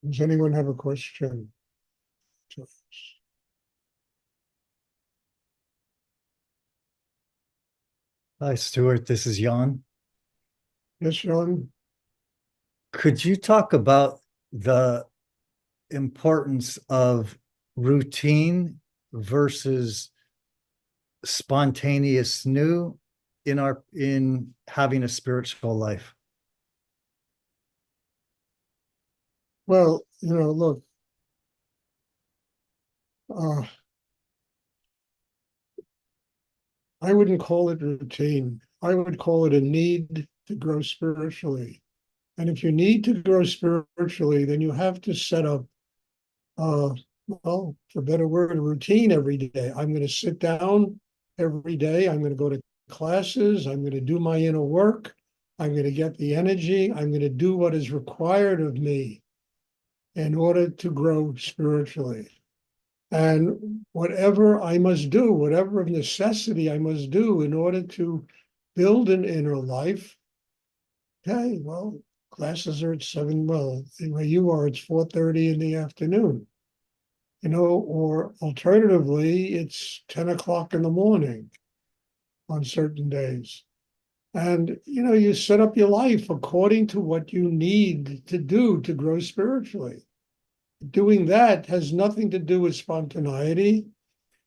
Does anyone have a question? Hi, Stuart. This is Jan. Yes, Sean? Could you talk about the importance of routine versus spontaneous new in having a spiritual life? Well, look, uh, I wouldn't call it routine. I would call it a need to grow spiritually. And if you need to grow spiritually, then you have to set up, uh, well, for better word, a routine every day. I'm going to sit down every day. I'm going to go to classes. I'm going to do my inner work. I'm going to get the energy. I'm going to do what is required of me in order to grow spiritually. And whatever I must do, whatever of necessity I must do in order to build an inner life. Okay, well, classes are at 7. Well, where you are, it's 4:30 in the afternoon. Or alternatively, it's 10 o'clock in the morning on certain days. And you set up your life according to what you need to do to grow spiritually. Doing that has nothing to do with spontaneity.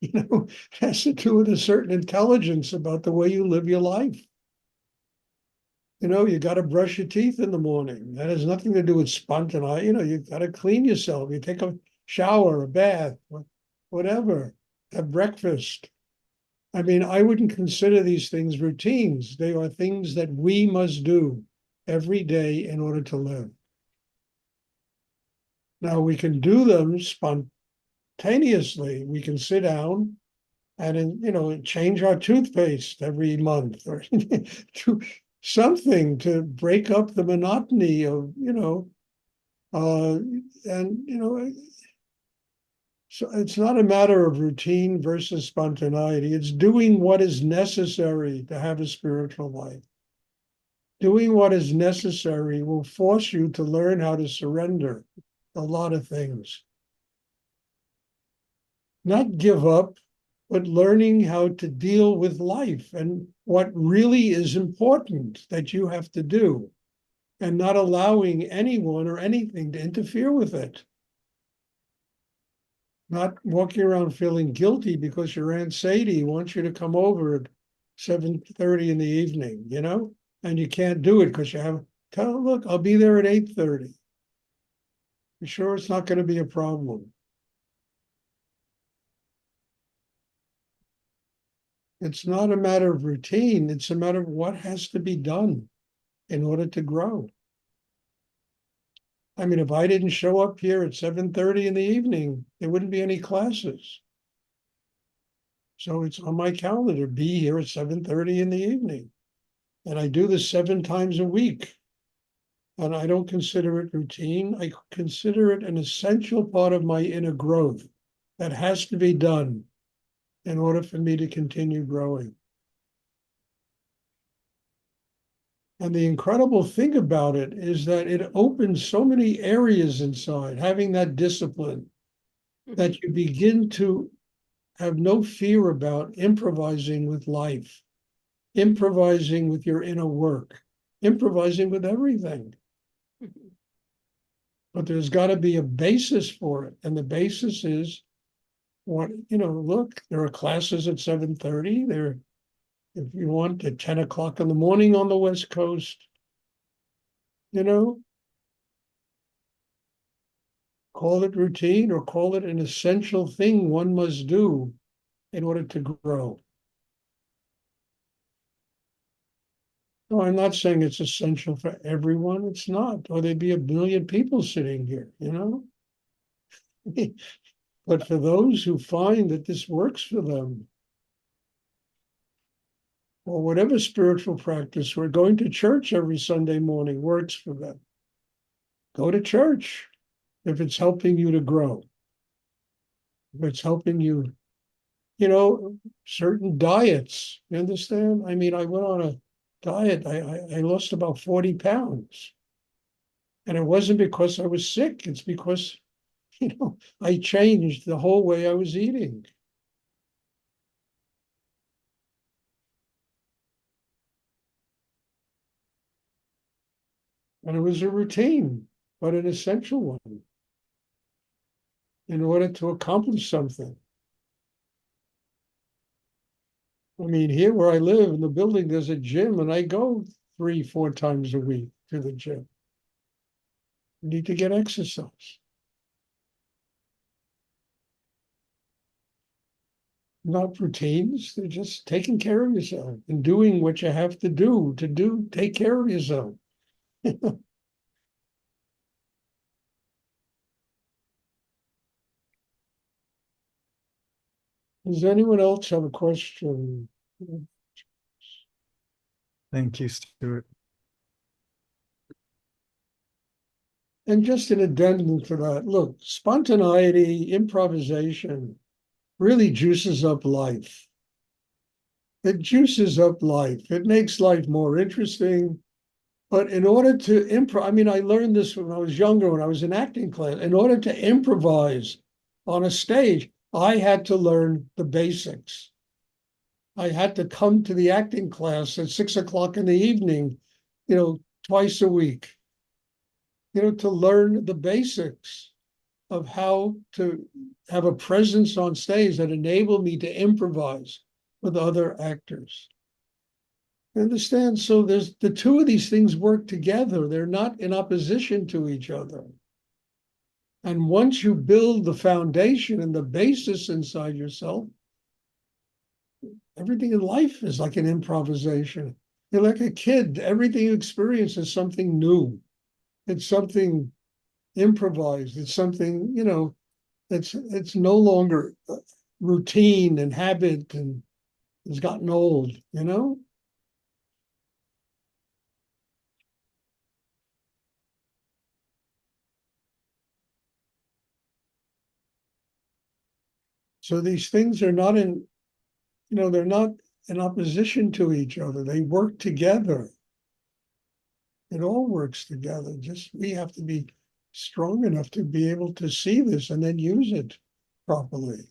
It has to do with a certain intelligence about the way you live your life. You got to brush your teeth in the morning. That has nothing to do with spontaneity. You got to clean yourself. You take a shower, a bath, whatever, have breakfast. I mean, I wouldn't consider these things routines. They are things that we must do every day in order to live. Now, we can do them spontaneously. We can sit down and change our toothpaste every month or to something to break up the monotony of uh, and so it's not a matter of routine versus spontaneity. It's doing what is necessary to have a spiritual life. Doing what is necessary will force you to learn how to surrender a lot of things, not give up, but learning how to deal with life and what really is important that you have to do, and not allowing anyone or anything to interfere with it. Not walking around feeling guilty because your Aunt Sadie wants you to come over at 7:30 in the evening, and you can't do it because you have tell her, look, I'll be there at 8:30. You sure it's not going to be a problem? It's not a matter of routine, it's a matter of what has to be done in order to grow. I mean, if I didn't show up here at 7:30 in the evening, there wouldn't be any classes. So it's on my calendar, be here at 7:30 in the evening. And I do this 7 times a week. And I don't consider it routine. I consider it an essential part of my inner growth that has to be done in order for me to continue growing. And the incredible thing about it is that it opens so many areas inside, having that discipline, that you begin to have no fear about improvising with life, improvising with your inner work, improvising with everything. But there's got to be a basis for it. And the basis is what, look, there are classes at 7:30. There, if you want, at 10 o'clock in the morning on the West Coast, you know, call it routine or call it an essential thing one must do in order to grow. No, I'm not saying it's essential for everyone. It's not, or there'd be a billion people sitting here. But for those who find that this works for them, or whatever spiritual practice, or going to church every Sunday morning works for them, go to church if it's helping you to grow, if it's helping you, certain diets. You understand? I mean, I went on a diet. I lost about 40 pounds. And it wasn't because I was sick. It's because, I changed the whole way I was eating. And it was a routine, but an essential one in order to accomplish something. I mean, here where I live in the building, there's a gym, and I go 3, 4 times a week to the gym. I need to get exercise. Not routines, they're just taking care of yourself and doing what you have to take care of yourself. Does anyone else have a question? Thank you, Stuart. And just an addendum to that, look, spontaneity, improvisation really juices up life. It juices up life. It makes life more interesting. But in order to I mean, I learned this when I was younger, when I was in acting class. In order to improvise on a stage, I had to learn the basics. I had to come to the acting class at 6 o'clock in the evening, twice a week, to learn the basics of how to have a presence on stage that enabled me to improvise with other actors. Understand? So there's the two of these things work together. They're not in opposition to each other. And once you build the foundation and the basis inside yourself, everything in life is like an improvisation. You're like a kid. Everything you experience is something new. It's something improvised. It's something, it's no longer routine and habit and it's gotten old. So these things are not they're not in opposition to each other. They work together. It all works together. Just we have to be strong enough to be able to see this and then use it properly.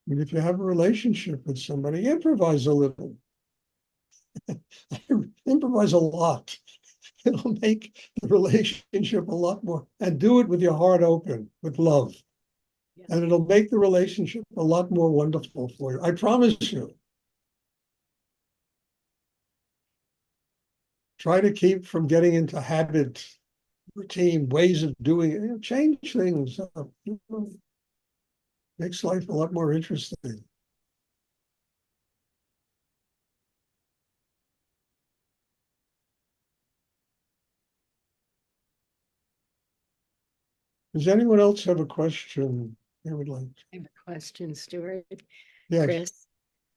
And if you have a relationship with somebody, improvise a little. Improvise a lot. It'll make the relationship a lot more, and do it with your heart open, with love. Yeah. And it'll make the relationship a lot more wonderful for you. I promise you. Try to keep from getting into habit, routine, ways of doing it. Change things up. Makes life a lot more interesting. Does anyone else have a question they would like? I have a question, Stuart. Yes. Chris.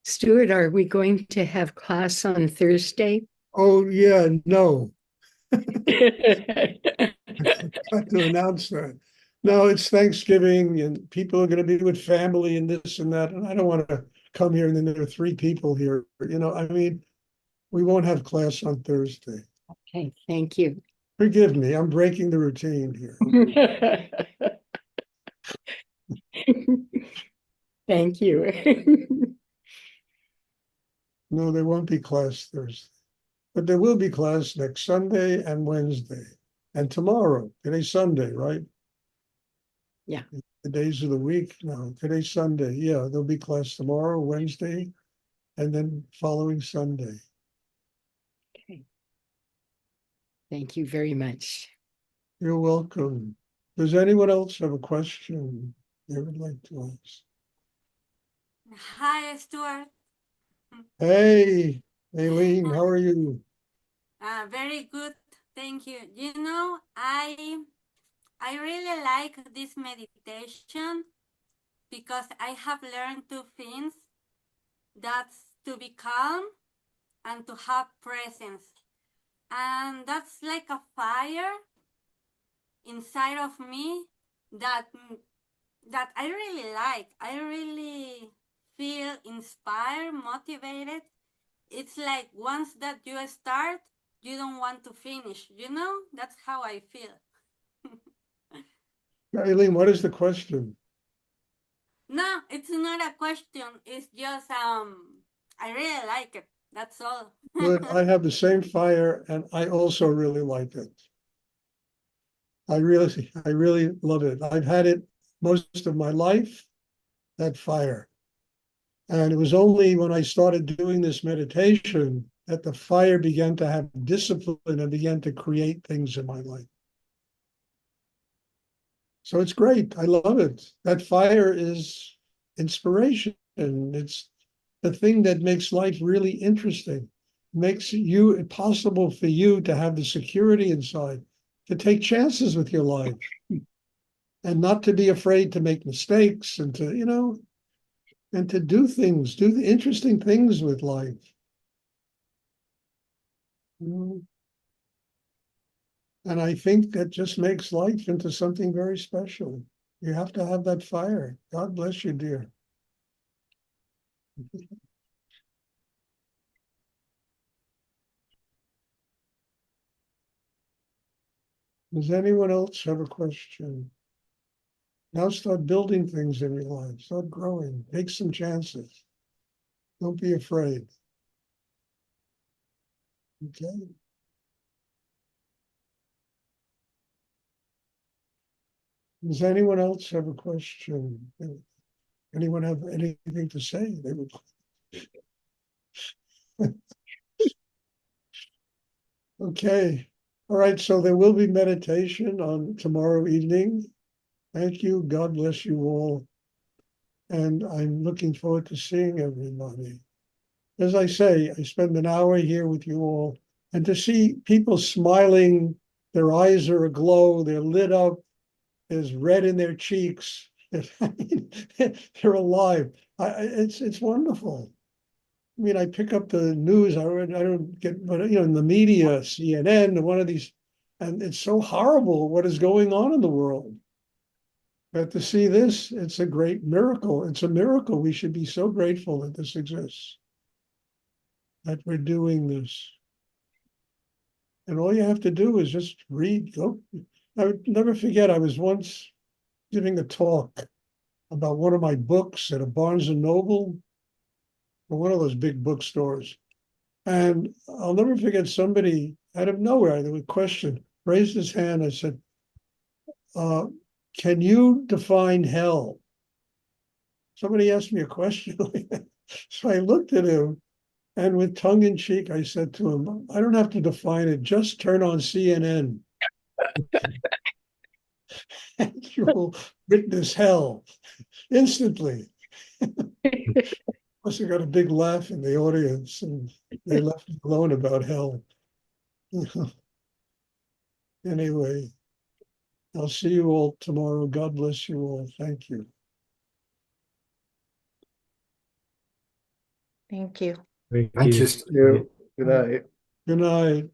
Stuart, are we going to have class on Thursday? Oh, yeah, no. I forgot to announce that. No, it's Thanksgiving and people are going to be with family and this and that. And I don't want to come here and then there are 3 people here. I mean, we won't have class on Thursday. Okay, thank you. Forgive me, I'm breaking the routine here. Thank you. No, there won't be class Thursday. But there will be class next Sunday and Wednesday. And tomorrow. Today's Sunday, right? Yeah. The days of the week. No, today's Sunday. Yeah, there'll be class tomorrow, Wednesday, and then following Sunday. Okay. Thank you very much. You're welcome. Does anyone else have a question they would like to ask? Hi, Stuart. Hey, Aileen, how are you? Very good, thank you. I really like this meditation because I have learned 2 things. That's to be calm and to have presence. And that's like a fire inside of me that that I really like. I really feel inspired, motivated. It's like once that you start, you don't want to finish. You know, that's how I feel. Eileen, what is the question? No, it's not a question. It's just I really like it. That's all. Good. I have the same fire and I also really like it. I really love it. I've had it most of my life, that fire. And it was only when I started doing this meditation that the fire began to have discipline and began to create things in my life. So it's great. I love it. That fire is inspiration. It's the thing that makes life really interesting, makes you possible for you to have the security inside, to take chances with your life and not to be afraid to make mistakes and to, and to do things, do the interesting things with life. And I think that just makes life into something very special. You have to have that fire. God bless you, dear. Does anyone else have a question? Now start building things in your life. Start growing. Take some chances. Don't be afraid. Okay. Does anyone else have a question? Anyone have anything to say? They would. Okay. All right. So there will be meditation on tomorrow evening. Thank you. God bless you all. And I'm looking forward to seeing everybody. As I say, I spend an hour here with you all, and to see people smiling, their eyes are aglow, they're lit up, there's red in their cheeks. They're alive. It's wonderful. I mean, I pick up the news. I don't get, but in the media, CNN, one of these, and it's so horrible what is going on in the world. But to see this, it's a great miracle. It's a miracle. We should be so grateful that this exists, that we're doing this. And all you have to do is just read. Go. I would never forget, I was once giving a talk about one of my books at a Barnes and Noble, or one of those big bookstores. And I'll never forget, somebody out of nowhere, there was a question, raised his hand. I said, can you define hell? Somebody asked me a question like that. So I looked at him, and with tongue in cheek, I said to him, I don't have to define it, just turn on CNN. And you will witness hell instantly. Must have got a big laugh in the audience, and they left me alone about hell. Anyway, I'll see you all tomorrow. God bless you all. Thank you. Thank you. Thank Thank you, you. Stu. Good night. Good night.